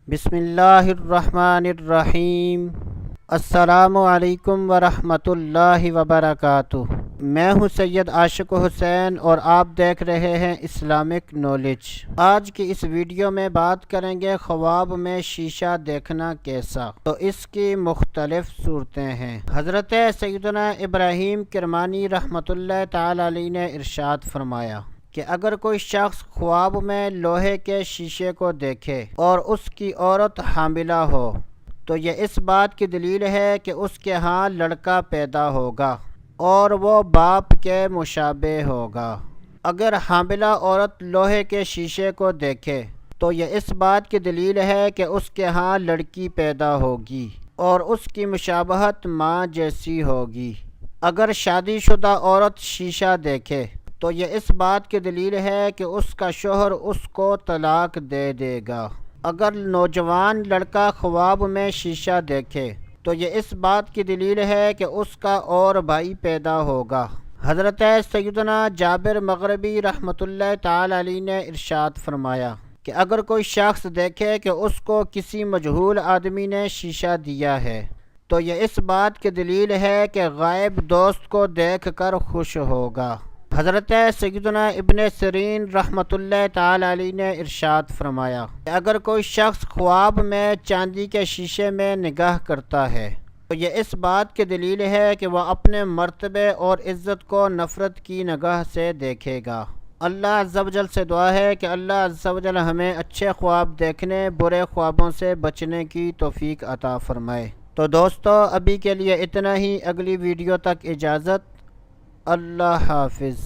بسم اللہ الرحمن الرحیم۔ السلام علیکم ورحمۃ اللہ وبرکاتہ۔ میں ہوں سید عاشق حسین اور آپ دیکھ رہے ہیں اسلامک نالج۔ آج کی اس ویڈیو میں بات کریں گے خواب میں شیشہ دیکھنا کیسا، تو اس کی مختلف صورتیں ہیں۔ حضرت سیدنا ابراہیم کرمانی رحمۃ اللہ تعالی علیہ نے ارشاد فرمایا کہ اگر کوئی شخص خواب میں لوہے کے شیشے کو دیکھے اور اس کی عورت حاملہ ہو تو یہ اس بات کی دلیل ہے کہ اس کے ہاں لڑکا پیدا ہوگا اور وہ باپ کے مشابہ ہوگا۔ اگر حاملہ عورت لوہے کے شیشے کو دیکھے تو یہ اس بات کی دلیل ہے کہ اس کے ہاں لڑکی پیدا ہوگی اور اس کی مشابہت ماں جیسی ہوگی۔ اگر شادی شدہ عورت شیشہ دیکھے تو یہ اس بات کی دلیل ہے کہ اس کا شوہر اس کو طلاق دے دے گا۔ اگر نوجوان لڑکا خواب میں شیشہ دیکھے تو یہ اس بات کی دلیل ہے کہ اس کا اور بھائی پیدا ہوگا۔ حضرت سیدنا جابر مغربی رحمۃ اللہ تعالی علیہ نے ارشاد فرمایا کہ اگر کوئی شخص دیکھے کہ اس کو کسی مجہول آدمی نے شیشہ دیا ہے تو یہ اس بات کی دلیل ہے کہ غائب دوست کو دیکھ کر خوش ہوگا۔ حضرت سیدنا ابن سیرین رحمۃ اللہ تعالی علیہ نے ارشاد فرمایا کہ اگر کوئی شخص خواب میں چاندی کے شیشے میں نگاہ کرتا ہے تو یہ اس بات کی دلیل ہے کہ وہ اپنے مرتبے اور عزت کو نفرت کی نگاہ سے دیکھے گا۔ اللہ عز و جل سے دعا ہے کہ اللہ عز و جل ہمیں اچھے خواب دیکھنے، برے خوابوں سے بچنے کی توفیق عطا فرمائے۔ تو دوستو ابھی کے لیے اتنا ہی، اگلی ویڈیو تک اجازت۔ اللہ حافظ۔